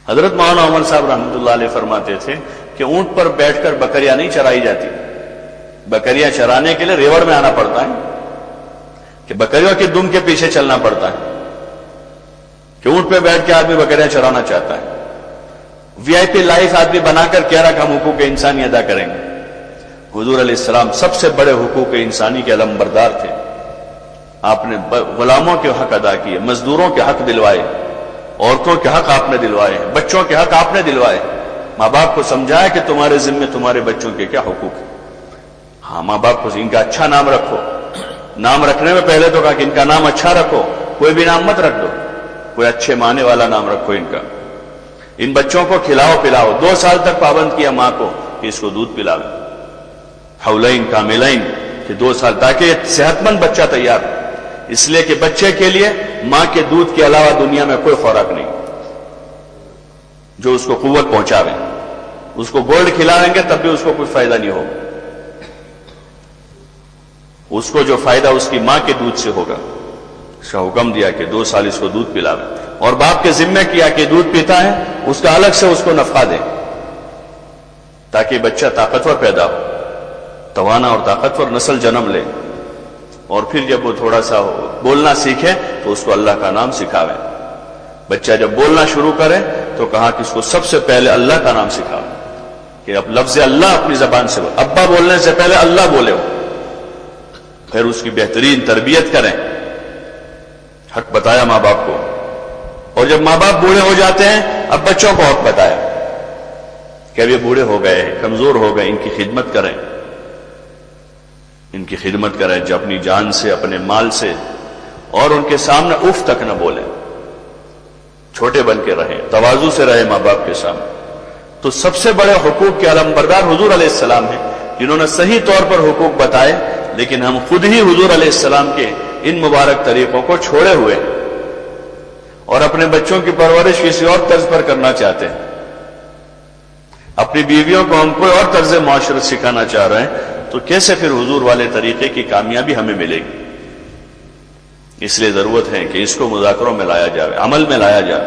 حضرت مولانا عمر صاحب رحمۃ اللہ علیہ فرماتے تھے کہ اونٹ پر بیٹھ کر بکریاں نہیں چرائی جاتی، بکریاں چرانے کے لیے ریوڑ میں آنا پڑتا ہے، کہ بکریوں کے دم کے پیچھے چلنا پڑتا ہے، کہ اونٹ پہ بیٹھ کے آدمی بکریاں چرانا چاہتا ہے، وی آئی پی لائف آدمی بنا کر کہہ رہا کہ ہم حقوق انسانی ادا کریں گے۔ حضور علیہ السلام سب سے بڑے حقوق انسانی کے علمبردار تھے۔ آپ نے غلاموں کے حق ادا کیے، مزدوروں کے حق دلوائے، عورتوں کے حق آپ نے دلوائے، بچوں کے حق آپ نے دلوائے، ماں باپ کو سمجھایا کہ تمہارے ذمے تمہارے بچوں کے کیا حقوق ہیں۔ ہاں، ماں باپ کو ان کا اچھا نام رکھو، نام رکھنے میں پہلے تو کہا کہ ان کا نام اچھا رکھو، کوئی بھی نام مت رکھ دو، کوئی اچھے معنی والا نام رکھو ان کا۔ ان بچوں کو کھلاؤ پلاؤ، 2 سال تک پابند کیا ماں کو کہ اس کو دودھ پلاؤ، حولین کاملین، کہ 2 سال، تاکہ یہ صحت مند بچہ تیار ہو۔ اس لیے کہ بچے کے لیے ماں کے دودھ کے علاوہ دنیا میں کوئی خوراک نہیں جو اس کو قوت پہنچاوے۔ اس کو گولڈ کھلائیں گے تب بھی اس کو کوئی فائدہ نہیں ہوگا، اس کو جو فائدہ اس کی ماں کے دودھ سے ہوگا۔ اس کا حکم دیا کہ 2 سال اس کو دودھ پلاوے، اور باپ کے ذمہ کیا کہ دودھ پیتا ہے اس کا الگ سے اس کو نفع دے، تاکہ بچہ طاقتور پیدا ہو، توانا اور طاقتور نسل جنم لے، اور پھر جب وہ تھوڑا سا بولنا سیکھے تو اس کو اللہ کا نام سکھاوے۔ بچہ جب بولنا شروع کرے تو کہا کہ اس کو سب سے پہلے اللہ کا نام سکھاوے، کہ اب لفظ اللہ اپنی زبان سے بولے، ابا بولنے سے پہلے اللہ بولے ہو، پھر اس کی بہترین تربیت کریں۔ حق بتایا ماں باپ کو، اور جب ماں باپ بوڑھے ہو جاتے ہیں اب بچوں کو حق بتایا کہ اب یہ بوڑھے ہو گئے، کمزور ہو گئے، ان کی خدمت کریں، ان کی خدمت کریں، جو اپنی جان سے، اپنے مال سے، اور ان کے سامنے اف تک نہ بولیں، چھوٹے بن کے رہیں، تواضع سے رہیں ماں باپ کے سامنے۔ تو سب سے بڑے حقوق کے علمبردار حضور علیہ السلام ہیں، جنہوں نے صحیح طور پر حقوق بتائے، لیکن ہم خود ہی حضور علیہ السلام کے ان مبارک طریقوں کو چھوڑے ہوئے اور اپنے بچوں کی پرورش کسی اور طرز پر کرنا چاہتے ہیں۔ اپنی بیویوں کو ہم کوئی اور طرز معاشرت سکھانا چاہ رہے ہیں، تو کیسے پھر حضور والے طریقے کی کامیابی ہمیں ملے گی؟ اس لیے ضرورت ہے کہ اس کو مذاکروں میں لایا جائے، عمل میں لایا جائے،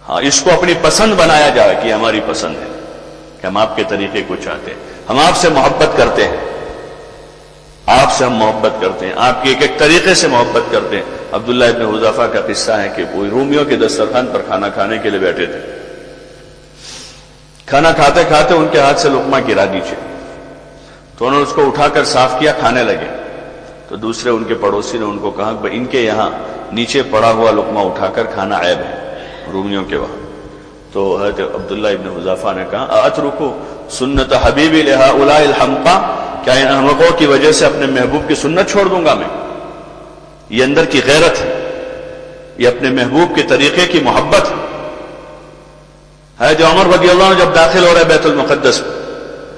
ہاں اس کو اپنی پسند بنایا جائے کہ ہماری پسند ہے، کہ ہم آپ کے طریقے کو چاہتے ہیں، ہم آپ سے محبت کرتے ہیں، آپ سے ہم محبت کرتے ہیں، آپ کے ایک ایک طریقے سے محبت کرتے ہیں۔ عبداللہ ابن حذیفہ کا قصہ ہے کہ وہ رومیوں کے دسترخوان پر کھانا کھانے کے لیے بیٹھے تھے، کھانا کھاتے کھاتے ان کے ہاتھ سے لقمہ گرا نیچے، تو انہوں نے اس کو اٹھا کر صاف کیا، کھانے لگے، تو دوسرے ان کے پڑوسی نے ان کو کہا کہ ان کے یہاں نیچے پڑا ہوا لقمہ اٹھا کر کھانا عیب ہے رومیوں کے وہاں۔ تو حضرت عبداللہ ابن حذیفہ نے کہا اترکو سنت حبیبی لہؤلاء الحمقى، کیا ان احمقوں کی وجہ سے اپنے محبوب کی سنت چھوڑ دوں گا میں؟ یہ اندر کی غیرت ہے، یہ اپنے محبوب کے طریقے کی محبت ہے۔ حضرت عمر رضی اللہ عنہ جب داخل ہو رہے بیت المقدس میں،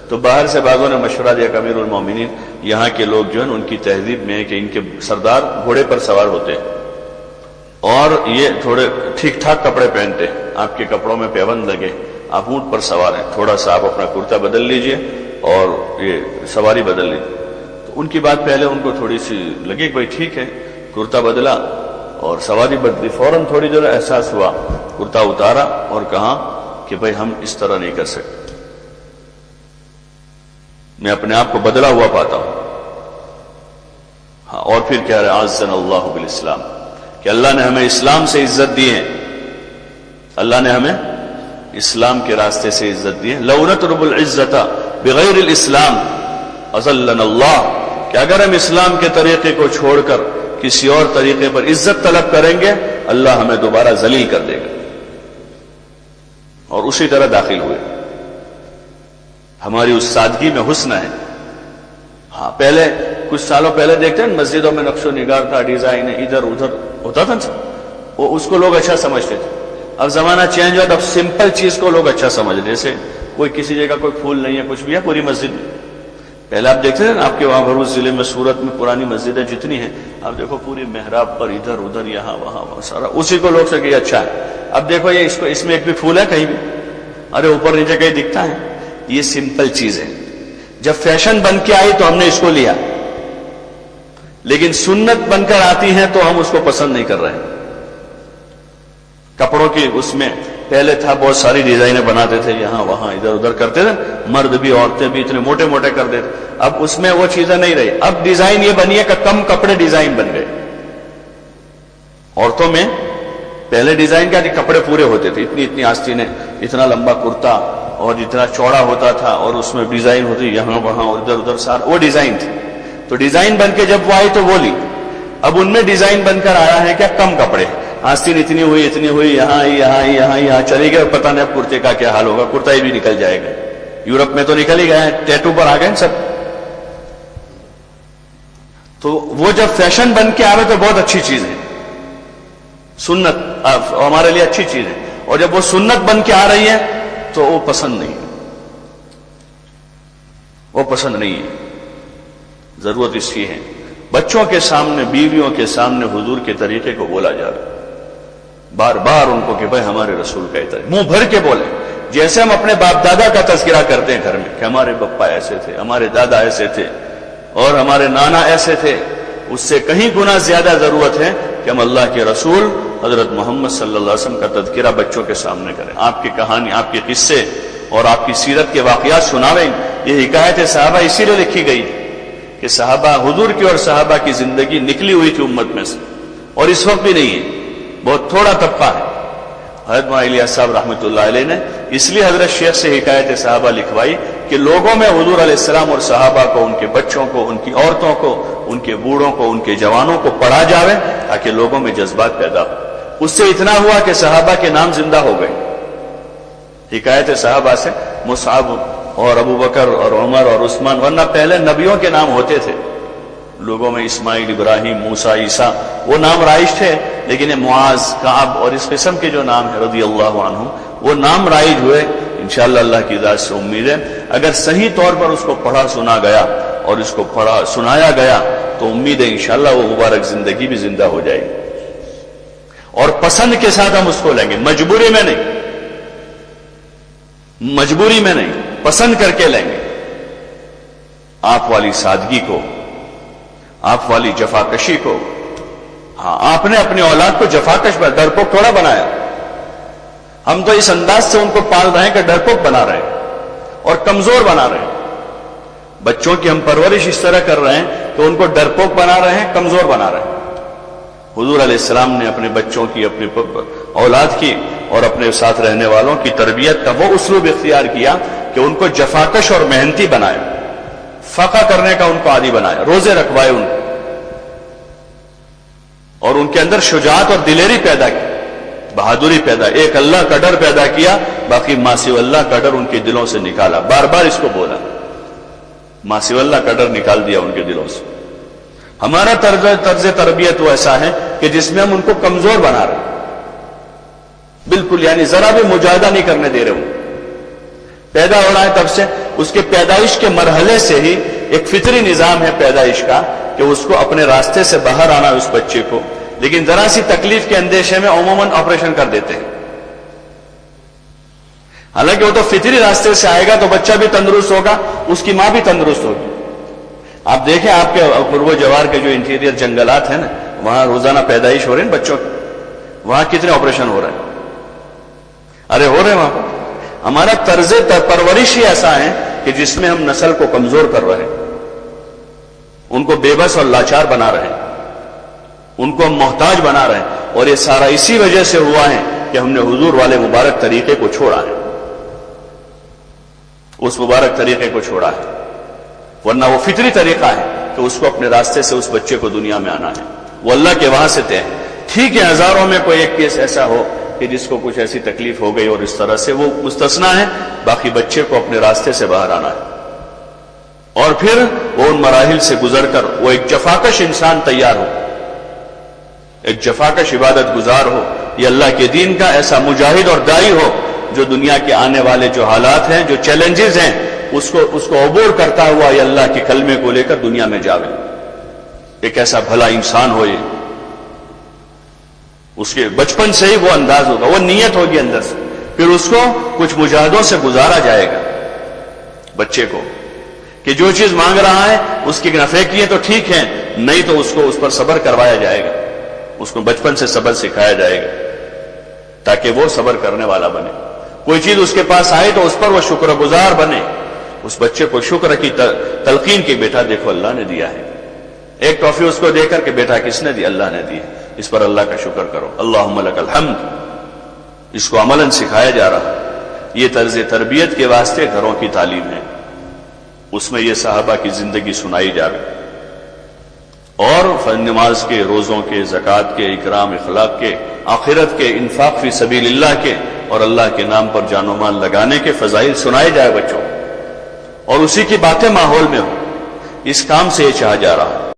تو باہر سے بعضوں نے مشورہ دیا کہ امیر المومنین، یہاں کے لوگ جو ہیں ان کی تہذیب میں ہے کہ ان کے سردار گھوڑے پر سوار ہوتے ہیں اور یہ تھوڑے ٹھیک ٹھاک کپڑے پہنتے ہیں، آپ کے کپڑوں میں پیوند لگے، آپ اونٹ پر سوار ہیں، تھوڑا سا آپ اپنا کرتا بدل لیجئے اور یہ سواری بدل لیجئے۔ تو ان کی بات پہلے ان کو تھوڑی سی لگی کہ بھائی ٹھیک ہے، کرتا بدلا اور سواری بدلی، فوراً تھوڑی دیر احساس ہوا، کرتا اتارا اور کہا کہ بھائی ہم اس طرح نہیں کر سکتے، میں اپنے آپ کو بدلا ہوا پاتا ہوں۔ ہاں، اور پھر کہہ رہے اعزنا اللہ بالاسلام، کہ اللہ نے ہمیں اسلام سے عزت دی ہے، اللہ نے ہمیں اسلام کے راستے سے عزت دی ہے۔ لو نطلب العزت بغیر الاسلام اذلنا اللہ، کہ اگر ہم اسلام کے طریقے کو چھوڑ کر کسی اور طریقے پر عزت طلب کریں گے اللہ ہمیں دوبارہ ذلیل کر دے گا، اور اسی طرح داخل ہوئے۔ ہماری اس سادگی میں حسن ہے۔ ہاں، پہلے کچھ سالوں پہلے دیکھتے ہیں مسجدوں میں نقش و نگار تھا، ڈیزائن ادھر ادھر ہوتا تھا، وہ اس کو لوگ اچھا سمجھتے تھے۔ اب زمانہ چینج ہوا، اب سمپل چیز کو لوگ اچھا سمجھ، جیسے کوئی کسی جگہ کوئی پھول نہیں ہے، کچھ بھی ہے پوری مسجد میں۔ پہلے آپ دیکھتے تھے نا، آپ کے وہاں بھروچ ضلع میں سورت میں پرانی مسجدیں جتنی ہیں، آپ دیکھو پوری محراب پر ادھر ادھر یہاں وہاں سارا اسی کو لوگ سے کہ اچھا ہے۔ اب دیکھو یہ اس میں ایک بھی پھول ہے کہیں بھی؟ ارے اوپر نیچے کہیں دکھتا ہے؟ یہ سمپل چیز ہے۔ جب فیشن بن کے آئی تو ہم نے اس کو لیا، لیکن سنت بن کر آتی ہے تو ہم اس کو پسند نہیں کر رہے ہیں۔ کپڑوں کی اس میں پہلے تھا بہت ساری ڈیزائنیں بناتے تھے، یہاں وہاں ادھر ادھر کرتے تھے، مرد بھی عورتیں بھی اتنے موٹے موٹے کر دیتے. اب اس میں وہ چیزیں نہیں رہی. اب ڈیزائن یہ بنی ہے کہ کم کپڑے ڈیزائن بن گئے. عورتوں میں پہلے ڈیزائن کیا تھی، کپڑے پورے ہوتے تھے، اتنی اتنی آستینیں، اتنا لمبا کرتا اور اتنا چوڑا ہوتا تھا، اور اس میں ڈیزائن ہوتی یہاں وہاں اور ادھر ادھر سارا، وہ ڈیزائن تھی. تو ڈیزائن بن کے جب وہ آئی تو وہ لی. اب ان میں ڈیزائن بن کر آیا ہے کیا، کم کپڑے، آستین اتنی ہوئی، یہاں چلی گئے. پتہ نہیں اب کرتے کا کیا حال ہوگا، کرتا ہی بھی نکل جائے گا. یورپ میں تو نکل ہی گئے ہیں، ٹیٹو پر آ گئے سب. تو وہ جب فیشن بن کے آ رہے تو بہت اچھی چیز ہے، سنت ہمارے لیے اچھی چیز ہے. اور جب وہ سنت بن کے آ رہی ہے تو وہ پسند نہیں ہے، وہ پسند نہیں ہے. ضرورت اس کی ہے بچوں کے سامنے، بیویوں کے سامنے حضور کے طریقے کو بولا جا رہا، بار بار ان کو کہ بھائی ہمارے رسول کا طریقہ، منہ بھر کے بولیں. جیسے ہم اپنے باپ دادا کا تذکرہ کرتے ہیں گھر میں کہ ہمارے پپا ایسے تھے، ہمارے دادا ایسے تھے اور ہمارے نانا ایسے تھے، اس سے کہیں گنا زیادہ ضرورت ہے کہ ہم اللہ کے رسول حضرت محمد صلی اللہ علیہ وسلم کا تذکرہ بچوں کے سامنے کریں. آپ کی کہانی، آپ کے قصے اور آپ کی سیرت کے واقعات سناویں. یہ حکایت صحابہ اسی لیے لکھی گئی کہ صحابہ حضور کی اور صحابہ کی زندگی نکلی ہوئی تھی امت میں سے، اور اس وقت بھی نہیں ہے، بہت تھوڑا طبقہ ہے. حضرت مولانا الیاس صاحب رحمۃ اللہ علیہ نے اس لیے حضرت شیخ سے حکایت صحابہ لکھوائی کہ لوگوں میں حضور علیہ السلام اور صحابہ کو، ان کے بچوں کو، ان کی عورتوں کو، ان کے بوڑھوں کو، ان کے جوانوں کو پڑھا جاوے تاکہ لوگوں میں جذبات پیدا ہو. اس سے اتنا ہوا کہ صحابہ کے نام زندہ ہو گئے. حکایت صحابہ سے مصعب اور ابو بکر اور عمر اور عثمان، ورنہ پہلے نبیوں کے نام ہوتے تھے لوگوں میں، اسماعیل، ابراہیم، موسیٰ، عیسیٰ، وہ نام رائج تھے. لیکن یہ معاذ، کعب اور اس قسم کے جو نام ہے رضی اللہ عنہ، وہ نام رائج ہوئے. انشاءاللہ اللہ کی ذات سے امید ہے اگر صحیح طور پر اس کو پڑھا سنا گیا اور اس کو پڑھا سنایا گیا تو امید ہے انشاءاللہ وہ مبارک زندگی بھی زندہ ہو جائے گی. اور پسند کے ساتھ ہم اس کو لیں گے، مجبوری میں نہیں، مجبوری میں نہیں، پسند کر کے لیں گے. آپ والی سادگی کو، آپ والی جفاکشی کو. ہاں، آپ نے اپنی اولاد کو جفاکش پر ڈرپوک تھوڑا بنایا. ہم تو اس انداز سے ان کو پال رہے ہیں کہ ڈرپوک بنا رہے ہیں اور کمزور بنا رہے ہیں. بچوں کی ہم پرورش اس طرح کر رہے ہیں کہ ان کو ڈرپوک بنا رہے ہیں، کمزور بنا رہے ہیں. حضور علیہ السلام نے اپنے بچوں کی، اپنی اولاد کی اور اپنے ساتھ رہنے والوں کی تربیت کا وہ اسلوب اختیار کیا کہ ان کو جفاکش اور محنتی بنایا، فقہ کرنے کا ان کو عادی بنایا، روزے رکھوائے ان کو، اور ان کے اندر شجاعت اور دلیری پیدا کی، بہادری پیدا. ایک اللہ کا ڈر پیدا کیا، باقی ما سوی اللہ کا ڈر ان کے دلوں سے نکالا. بار بار اس کو بولا، ما سوی اللہ کا ڈر نکال دیا ان کے دلوں سے. ہمارا طرز تربیت وہ ایسا ہے کہ جس میں ہم ان کو کمزور بنا رہے ہیں بالکل، یعنی ذرا بھی مجاہدہ نہیں کرنے دے رہے ہوں. پیدا ہو رہا ہے تب سے اس کے پیدائش کے مرحلے سے ہی ایک فطری نظام ہے پیدائش کا کہ اس کو اپنے راستے سے باہر آنا ہے اس بچے کو. لیکن ذرا سی تکلیف کے اندیشے میں عموماً آپریشن کر دیتے ہیں. حالانکہ وہ تو فطری راستے سے آئے گا تو بچہ بھی تندرست ہوگا، اس کی ماں بھی تندرست ہوگی. آپ دیکھیں آپ کے قرب جوار کے جو انٹیریئر جنگلات ہیں نا، وہاں روزانہ پیدائش ہو رہے ہیں بچوں کی، وہاں کتنے آپریشن ہو رہے ہیں؟ ارے ہو رہے ہیں وہاں پر. ہمارا طرز پرورش ہی ایسا ہے کہ جس میں ہم نسل کو کمزور کر رہے ہیں، ان کو بے بس اور لاچار بنا رہے ہیں، ان کو ہم محتاج بنا رہے ہیں. اور یہ سارا اسی وجہ سے ہوا ہے کہ ہم نے حضور والے مبارک طریقے کو چھوڑا ہے، اس مبارک طریقے کو چھوڑا ہے. ورنہ وہ فطری طریقہ ہے کہ اس کو اپنے راستے سے اس بچے کو دنیا میں آنا ہے، وہ اللہ کے وہاں سے طے ہے. ٹھیک ہے ہزاروں میں کوئی ایک کیس ایسا ہو کہ جس کو کچھ ایسی تکلیف ہو گئی اور اس طرح سے وہ مستثنا ہے، باقی بچے کو اپنے راستے سے باہر آنا ہے. اور پھر وہ ان مراحل سے گزر کر وہ ایک جفاکش انسان تیار ہو، ایک جفاکش عبادت گزار ہو، یہ اللہ کے دین کا ایسا مجاہد اور داعی ہو جو دنیا کے آنے والے جو حالات ہیں، جو چیلنجز ہیں، اس کو عبور کرتا ہوا یہ اللہ کے کلمے کو لے کر دنیا میں جاوے. ایک ایسا بھلا انسان ہو، یہ اس کے بچپن سے ہی وہ انداز ہوگا، وہ نیت ہوگی اندر سے. پھر اس کو کچھ مجاہدوں سے گزارا جائے گا بچے کو کہ جو چیز مانگ رہا ہے اس کی نفع کی ہے تو ٹھیک ہے، نہیں تو اس کو اس پر صبر کروایا جائے گا، اس کو بچپن سے صبر سکھایا جائے گا. تاکہ وہ صبر کرنے والا بنے. کوئی چیز اس کے پاس آئے تو اس پر وہ شکر گزار بنے. اس بچے کو شکر کی تلقین کی، بیٹا دیکھو اللہ نے دیا ہے. ایک ٹافی اس کو دے کر کہ بیٹا کس نے دی؟ اللہ نے دی. اس پر اللہ کا شکر کرو. اللہم لک الحمد. اس کو عملاً سکھایا جا رہا. یہ طرز تربیت کے واسطے گھروں کی تعلیم ہے. اس میں یہ صحابہ کی زندگی سنائی جا رہی. اور نماز کے، روزوں کے، زکوٰۃ کے، اکرام اخلاق کے، آخرت کے، انفاق فی سبیل اللہ کے، اور اللہ کے نام پر جان و مال لگانے کے فضائل سنائے جائے بچوں، اور اسی کی باتیں ماحول میں ہوں. اس کام سے یہ چاہا جا رہا.